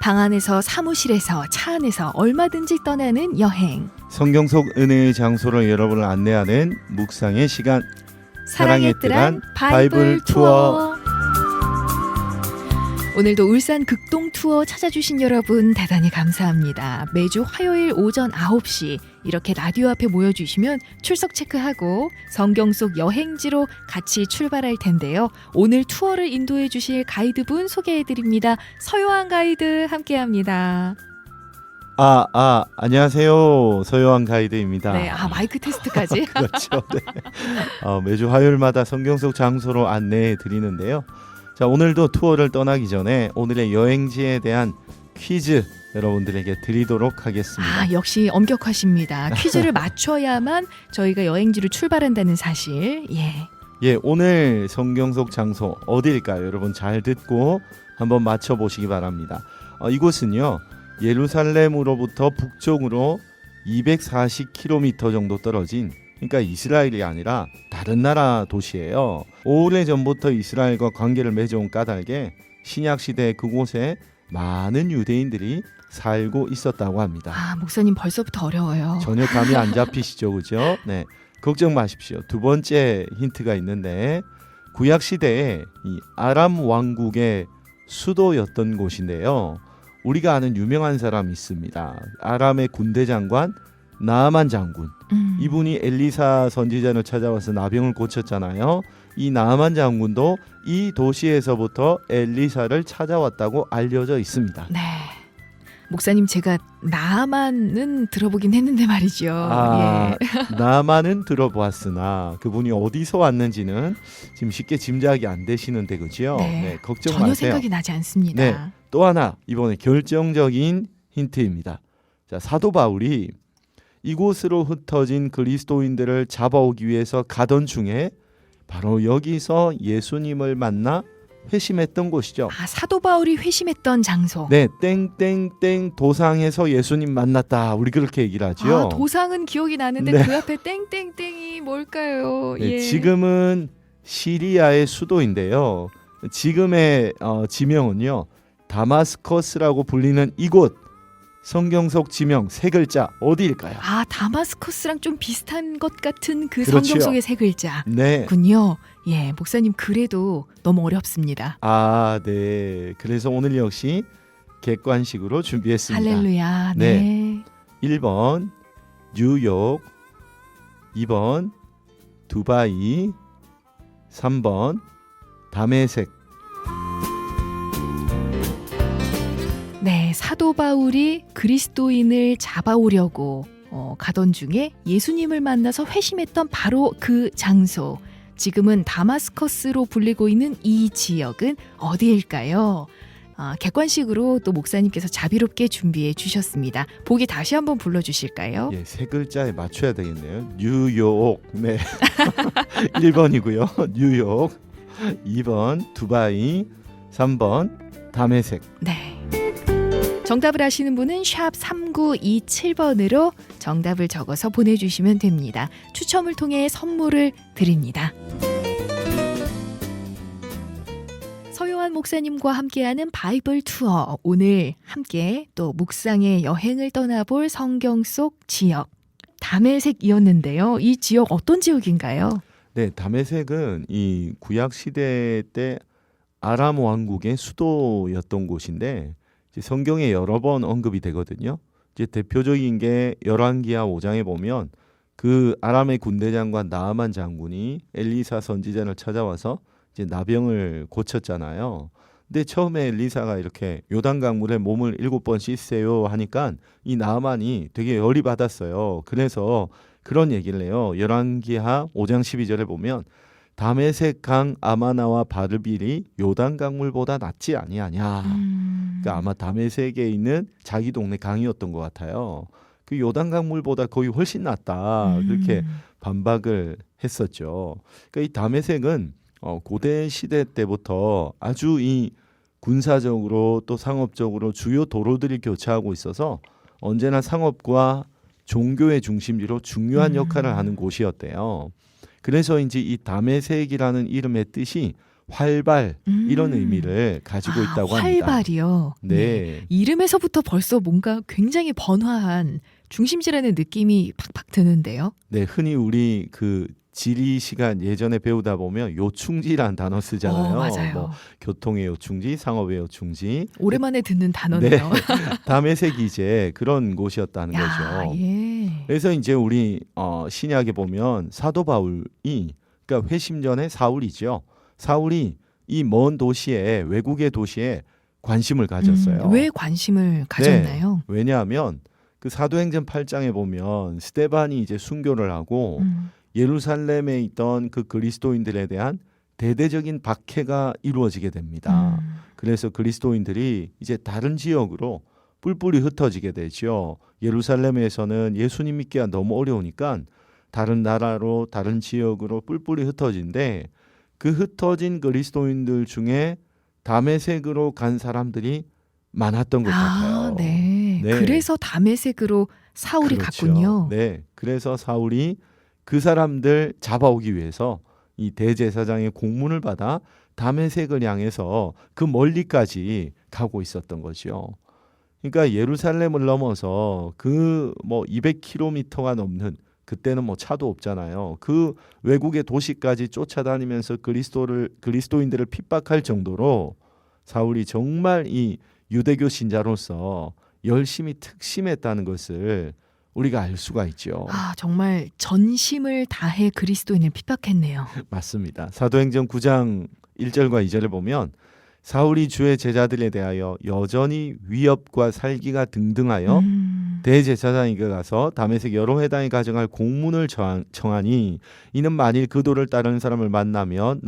방 안에서 사무실에서 차 안에서 얼마든지 떠나는 여행. 성경 속 은혜의 장소로 여러분을 안내하는 묵상의 시간. 사랑의 뜰한 바이블 투어. 오늘도 울산 극동 투어 찾아주신 여러분 대단히 감사합니다. 매주 화요일 오전 9시 이렇게 라디오 앞에 모여주시면 출석 체크하고 성경 속 여행지로 같이 출발할 텐데요. 오늘 투어를 인도해 주실 가이드분 소개해드립니다. 서요한 가이드 함께합니다. 안녕하세요. 서요한 가이드입니다. 네, 마이크 테스트까지. 그렇죠. 네. 매주 화요일마다 성경 속 장소로 안내해 드리는데요. 자, 오늘도 투어를 떠나기 전에 오늘의 여행지에 대한 퀴즈 여러분들에게 드리도록 하겠습니다. 역시 엄격하십니다. 퀴즈를 맞춰야만 저희가 여행지로 출발한다는 사실. 예, 오늘 성경 속 장소 어디일까요? 여러분 잘 듣고 한번 맞춰보시기 바랍니다. 이곳은요, 예루살렘으로부터 북쪽으로 240km 정도 떨어진, 그러니까 이스라엘이 아니라 다른 나라 도시예요. 오래전부터 이스라엘과 관계를 맺어온 까닭에 신약시대 그곳에 많은 유대인들이 살고 있었다고 합니다. 목사님 벌써부터 어려워요. 전혀 감이 안 잡히시죠, 그죠? 네, 걱정 마십시오. 두 번째 힌트가 있는데, 구약시대에 이 아람 왕국의 수도였던 곳인데요. 우리가 아는 유명한 사람이 있습니다. 아람의 군대 장관 나아만 장군. 이분이 엘리사 선지자를 찾아와서 나병을 고쳤잖아요. 이 나아만 장군도 이 도시에서부터 엘리사를 찾아왔다고 알려져 있습니다. 네, 목사님 제가 나아만은 들어보긴 했는데 말이죠. 나아만은 들어보았으나 그분이 어디서 왔는지는 지금 쉽게 짐작이 안 되시는데, 그죠? 네, 걱정 전혀 마세요. 생각이 나지 않습니다. 네, 또 하나 이번에 결정적인 힌트입니다. 자, 사도 바울이 이곳으로 흩어진 그리스도인들을 잡아오기 위해서 가던 중에 바로 여기서 예수님을 만나 회심했던 곳이죠. 사도 바울이 회심했던 장소. 네, 땡땡땡 도상에서 예수님 만났다. 우리 그렇게 얘기를 하죠. 도상은 기억이 나는데 네. 그 앞에 땡땡땡이 뭘까요? 네, 지금은 시리아의 수도인데요. 지금의 지명은요, 다마스커스라고 불리는 이곳. 성경 속 지명 세 글자 어디일까요? 다마스커스랑 좀 비슷한 것 같은 그 그렇지요. 성경 속의 세 글자. 네. 군요. 예, 목사님 그래도 너무 어렵습니다. 네. 그래서 오늘 역시 객관식으로 준비했습니다. 할렐루야. 네. 1번 뉴욕, 2번 두바이, 3번 다메섹. 네, 사도 바울이 그리스도인을 잡아오려고 가던 중에 예수님을 만나서 회심했던 바로 그 장소. 지금은 다마스커스로 불리고 있는 이 지역은 어디일까요? 객관식으로 또 목사님께서 자비롭게 준비해 주셨습니다. 보기 다시 한번 불러주실까요? 예, 세 글자에 맞춰야 되겠네요. 뉴욕. 네. 1번이고요. 뉴욕. 2번 두바이. 3번 다메섹. 네. 정답을 아시는 분은 샵 3927번으로 정답을 적어서 보내주시면 됩니다. 추첨을 통해 선물을 드립니다. 서요한 목사님과 함께하는 바이블 투어. 오늘 함께 또 묵상의 여행을 떠나볼 성경 속 지역 다메섹이었는데요. 이 지역 어떤 지역인가요? 네, 다메섹은 이 구약 시대 때 아람 왕국의 수도였던 곳인데, 성경에 여러 번 언급이 되거든요. 이제 대표적인 게 열왕기하 5장에 보면 그 아람의 군대 장관 나아만 장군이 엘리사 선지자를 찾아와서 이제 나병을 고쳤잖아요. 근데 처음에 엘리사가 이렇게 요단강물에 몸을 7번 씻으세요 하니까 이 나아만이 되게 열이 받았어요. 그래서 그런 얘기를 해요. 열왕기하 5장 12절에 보면 다메섹 강 아마나와 바르빌이 요단 강물보다 낫지 아니하냐. 그러니까 아마 다메섹에 있는 자기 동네 강이었던 것 같아요. 그 요단 강물보다 거의 훨씬 낫다. 그렇게 반박을 했었죠. 그러니까 이 다메섹은 고대 시대 때부터 아주 이 군사적으로 또 상업적으로 주요 도로들이 교차하고 있어서 언제나 상업과 종교의 중심지로 중요한 역할을 하는 곳이었대요. 그래서 이제 이 다메섹이라는 이름의 뜻이 활발 이런 의미를 가지고 있다고 합니다. 활발이요. 네. 이름에서부터 벌써 뭔가 굉장히 번화한 중심지라는 느낌이 팍팍 드는데요. 네, 흔히 우리 그 지리 시간 예전에 배우다 보면 요충지라는 단어 쓰잖아요. 맞아요. 뭐 교통의 요충지, 상업의 요충지. 오랜만에 듣는 단어네요. 다메섹이 이제 그런 곳이었다는 거죠. 예. 그래서 이제 우리 신약에 보면 사도 바울이 그러니까 회심 전에 사울이죠. 사울이 이 먼 도시에 외국의 도시에 관심을 가졌어요. 왜 관심을 가졌나요? 왜냐하면 그 사도행전 8장에 보면 스데반이 이제 순교를 하고 예루살렘에 있던 그 그리스도인들에 대한 대대적인 박해가 이루어지게 됩니다. 그래서 그리스도인들이 이제 다른 지역으로 뿔뿔이 흩어지게 되죠. 예루살렘에서는 예수님 믿기가 너무 어려우니까 다른 나라로 다른 지역으로 뿔뿔이 흩어진데 그 흩어진 그리스도인들 중에 다메섹으로 간 사람들이 많았던 것 같아요. 네. 네. 그래서 다메섹으로 사울이 그렇죠. 갔군요. 네. 그래서 사울이 그 사람들 잡아오기 위해서 이 대제사장의 공문을 받아 다메섹을 향해서 그 멀리까지 가고 있었던 거죠. 그러니까 예루살렘을 넘어서 그 뭐 200km가 넘는 그때는 뭐 차도 없잖아요. 그 외국의 도시까지 쫓아다니면서 그리스도인들을 핍박할 정도로 사울이 정말 이 유대교 신자로서 열심히 특심했다는 것을 우리가 알 수가 있죠. 정말 전심을 다해 그리스도인을 핍박했네요. 맞습니다. 사도행전 9장 1절과 2절을 보면 사울이 주의 제자들에 대하여 여전히 위협과 살기가 등등하여 대제사장에게 가서 다메섹 여러 회당에 가정할 공문을 청하니 이는 만일 그 도를 따르는 사람을 만나면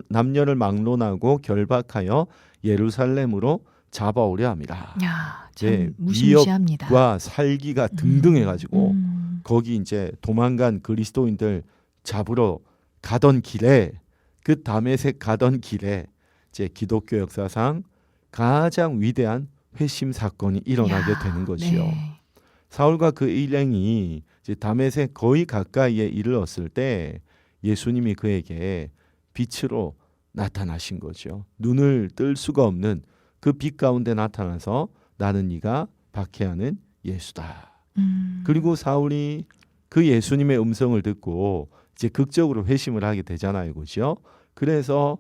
남녀를 막론하고 결박하여 예루살렘으로 잡아오려 함이라. 야, 참 네, 무시무시합니다. 위협과 살기가 등등해가지고 거기 이제 도망간 그리스도인들 잡으러 가던 길에 그 다메섹 가던 길에 이제 기독교 역사상 가장 위대한 회심 사건이 일어나게 되는 것이요. 네. 사울과 그 일행이 이제 다메섹 거의 가까이에 이르렀을 때 예수님이 그에게 빛으로 나타나신 거죠. 눈을 뜰 수가 없는 그 빛 가운데 나타나서 나는 네가 박해하는 예수다. 그리고 사울이 그 예수님의 음성을 듣고 이제 극적으로 회심을 하게 되잖아요. 그렇죠? 그래서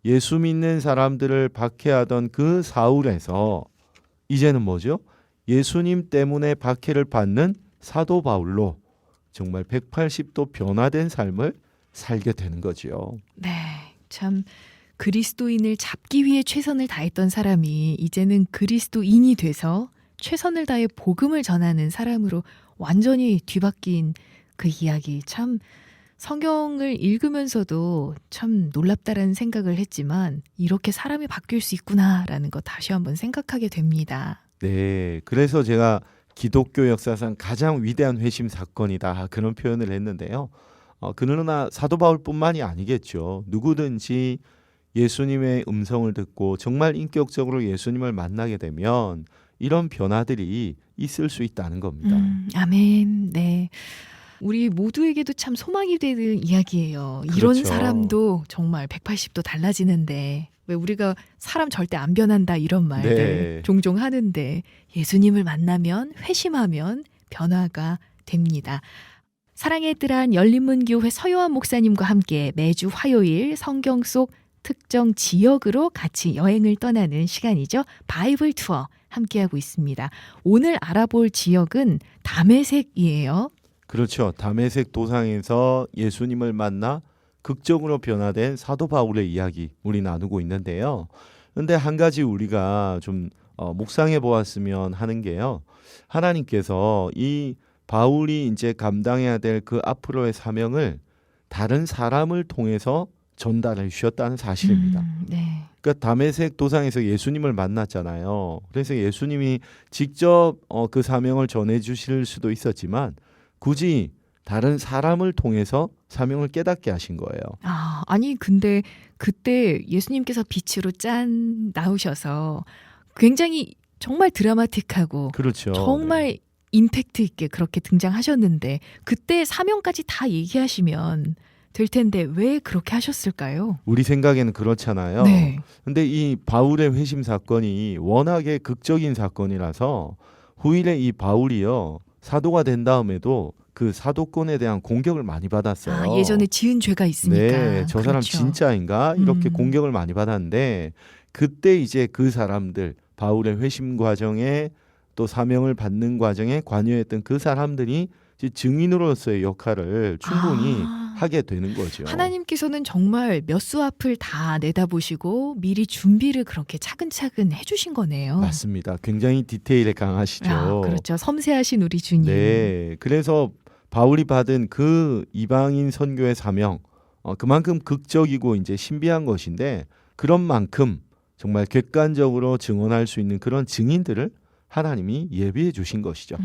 예수 믿는 사람들을 박해하던 그 사울에서 이제는 뭐죠? 예수님 때문에 박해를 받는 사도 바울로 정말 180도 변화된 삶을 살게 되는 거죠. 네, 참 그리스도인을 잡기 위해 최선을 다했던 사람이 이제는 그리스도인이 돼서 최선을 다해 복음을 전하는 사람으로 완전히 뒤바뀐 그 이야기, 참 성경을 읽으면서도 참 놀랍다라는 생각을 했지만 이렇게 사람이 바뀔 수 있구나라는 거 다시 한번 생각하게 됩니다. 네, 그래서 제가 기독교 역사상 가장 위대한 회심 사건이다 그런 표현을 했는데요. 그러나 사도 바울뿐만이 아니겠죠. 누구든지 예수님의 음성을 듣고 정말 인격적으로 예수님을 만나게 되면 이런 변화들이 있을 수 있다는 겁니다. 아멘. 네. 우리 모두에게도 참 소망이 되는 이야기예요. 그렇죠. 이런 사람도 정말 180도 달라지는데 왜 우리가 사람 절대 안 변한다 이런 말들 네. 종종 하는데 예수님을 만나면 회심하면 변화가 됩니다. 사랑의 뜰한 열린문교회 서요한 목사님과 함께 매주 화요일 성경 속 특정 지역으로 같이 여행을 떠나는 시간이죠. 바이블 투어 함께하고 있습니다. 오늘 알아볼 지역은 다메섹이에요. 그렇죠. 다메섹 도상에서 예수님을 만나 극적으로 변화된 사도 바울의 이야기 우리 나누고 있는데요. 그런데 한 가지 우리가 좀 묵상해 보았으면 하는 게요. 하나님께서 이 바울이 이제 감당해야 될 그 앞으로의 사명을 다른 사람을 통해서 전달해 주셨다는 사실입니다. 네. 그러니까 다메섹 도상에서 예수님을 만났잖아요. 그래서 예수님이 직접 그 사명을 전해 주실 수도 있었지만 굳이 다른 사람을 통해서 사명을 깨닫게 하신 거예요. 아니 근데 그때 예수님께서 빛으로 짠 나오셔서 굉장히 정말 드라마틱하고 그렇죠. 정말 네. 임팩트 있게 그렇게 등장하셨는데 그때 사명까지 다 얘기하시면 될 텐데 왜 그렇게 하셨을까요? 우리 생각에는 그렇잖아요. 네. 근데 이 바울의 회심 사건이 워낙에 극적인 사건이라서 후일에 이 바울이요 사도가 된 다음에도 그 사도권에 대한 공격을 많이 받았어요. 예전에 지은 죄가 있으니까. 네, 저 사람 그렇죠. 진짜인가 이렇게 음. 공격을 많이 받았는데 그때 이제 그 사람들 바울의 회심 과정에 또 사명을 받는 과정에 관여했던 그 사람들이 이제 증인으로서의 역할을 충분히 하게 되는 거죠. 하나님께서는 정말 몇 수 앞을 다 내다보시고 미리 준비를 그렇게 차근차근 해주신 거네요. 맞습니다. 굉장히 디테일에 강하시죠. 그렇죠. 섬세하신 우리 주님. 네, 그래서 바울이 받은 그 이방인 선교의 사명 그만큼 극적이고 이제 신비한 것인데 그런 만큼 정말 객관적으로 증언할 수 있는 그런 증인들을 하나님이 예비해 주신 것이죠.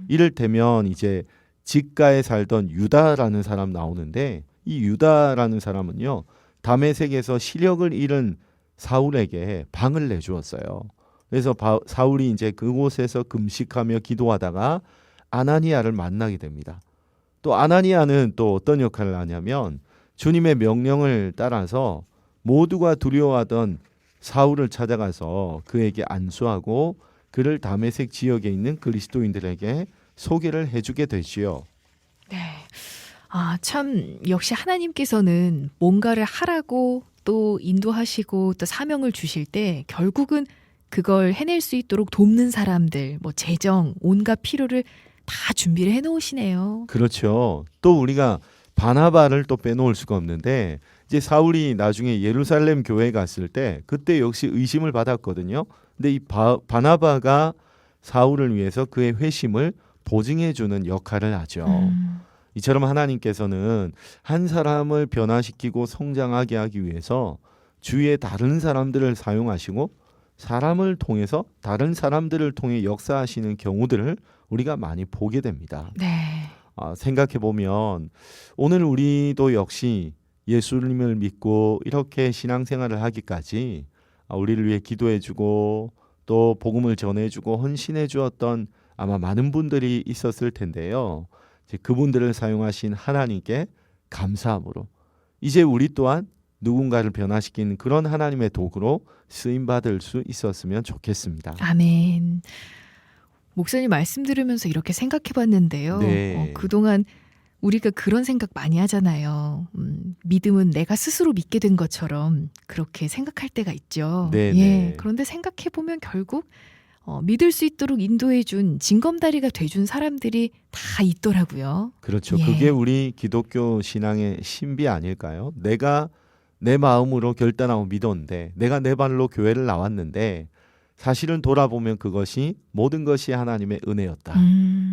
이를테면 이제 직가에 살던 유다라는 사람 나오는데 이 유다라는 사람은요 다메섹에서 시력을 잃은 사울에게 방을 내주었어요. 그래서 사울이 이제 그곳에서 금식하며 기도하다가 아나니아를 만나게 됩니다. 또 아나니아는 또 어떤 역할을 하냐면 주님의 명령을 따라서 모두가 두려워하던 사울을 찾아가서 그에게 안수하고 그를 다메섹 지역에 있는 그리스도인들에게 소개를 해주게 되지요. 네. 참 역시 하나님께서는 뭔가를 하라고 또 인도하시고 또 사명을 주실 때 결국은 그걸 해낼 수 있도록 돕는 사람들, 뭐 재정, 온갖 필요를 다 준비를 해놓으시네요. 그렇죠. 또 우리가 바나바를 또 빼놓을 수가 없는데 이제 사울이 나중에 예루살렘 교회에 갔을 때 그때 역시 의심을 받았거든요. 근데 이 바나바가 사울을 위해서 그의 회심을 보증해주는 역할을 하죠. 이처럼 하나님께서는 한 사람을 변화시키고 성장하게 하기 위해서 주위의 다른 사람들을 사용하시고 사람을 통해서 다른 사람들을 통해 역사하시는 경우들을 우리가 많이 보게 됩니다. 네. 생각해 보면 오늘 우리도 역시 예수님을 믿고 이렇게 신앙생활을 하기까지 우리를 위해 기도해주고 또 복음을 전해주고 헌신해 주었던 아마 많은 분들이 있었을 텐데요. 이제 그분들을 사용하신 하나님께 감사함으로 이제 우리 또한 누군가를 변화시키는 그런 하나님의 도구로 쓰임받을 수 있었으면 좋겠습니다. 아멘. 목사님 말씀 들으면서 이렇게 생각해 봤는데요. 네. 그동안 우리가 그런 생각 많이 하잖아요. 믿음은 내가 스스로 믿게 된 것처럼 그렇게 생각할 때가 있죠. 네, 예. 네. 그런데 생각해 보면 결국 믿을 수 있도록 인도해 준 징검다리가 돼준 사람들이 다 있더라고요. 그렇죠. 예. 그게 우리 기독교 신앙의 신비 아닐까요? 내가 내 마음으로 결단하고 믿었는데 내가 내 발로 교회를 나왔는데 사실은 돌아보면 그것이 모든 것이 하나님의 은혜였다.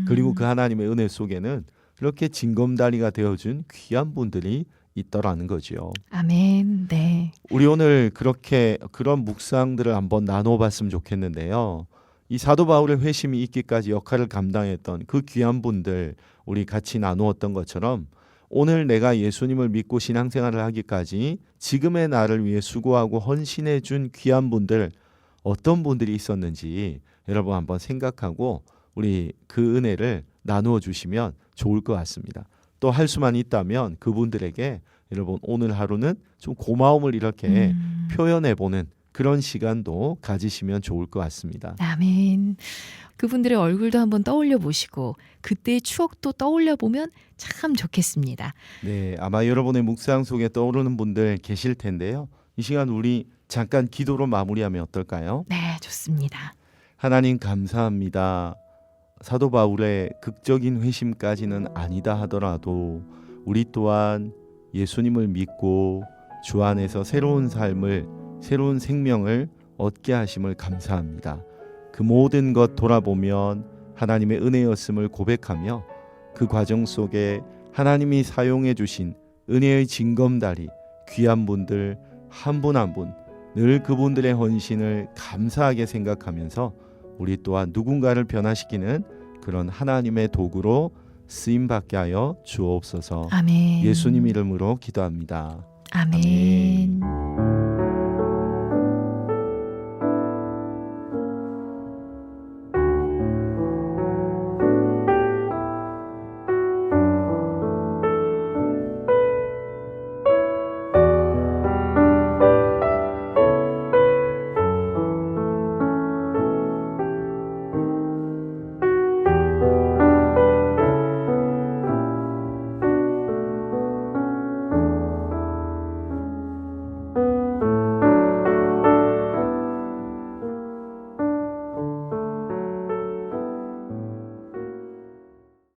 그리고 그 하나님의 은혜 속에는 그렇게 징검다리가 되어준 귀한 분들이 있더라는 거죠. 아멘. 네. 우리 오늘 그렇게 그런 묵상들을 한번 나눠봤으면 좋겠는데요. 이 사도 바울의 회심이 있기까지 역할을 감당했던 그 귀한 분들 우리 같이 나누었던 것처럼 오늘 내가 예수님을 믿고 신앙생활을 하기까지 지금의 나를 위해 수고하고 헌신해 준 귀한 분들 어떤 분들이 있었는지 여러분 한번 생각하고 우리 그 은혜를 나누어 주시면 좋을 것 같습니다. 또 할 수만 있다면 그분들에게 여러분 오늘 하루는 좀 고마움을 이렇게 표현해보는 그런 시간도 가지시면 좋을 것 같습니다. 아멘. 그분들의 얼굴도 한번 떠올려 보시고 그때의 추억도 떠올려 보면 참 좋겠습니다. 네, 아마 여러분의 묵상 속에 떠오르는 분들 계실 텐데요. 이 시간 우리 잠깐 기도로 마무리하면 어떨까요? 네, 좋습니다. 하나님 감사합니다. 사도 바울의 극적인 회심까지는 아니다 하더라도 우리 또한 예수님을 믿고 주 안에서 새로운 삶을 새로운 생명을 얻게 하심을 감사합니다. 그 모든 것 돌아보면 하나님의 은혜였음을 고백하며 그 과정 속에 하나님이 사용해 주신 은혜의 징검다리 귀한 분들 한 분 한 분 늘 그분들의 헌신을 감사하게 생각하면서 우리 또한 누군가를 변화시키는 그런 하나님의 도구로 쓰임받게 하여 주옵소서. 아멘. 예수님 이름으로 기도합니다. 아멘.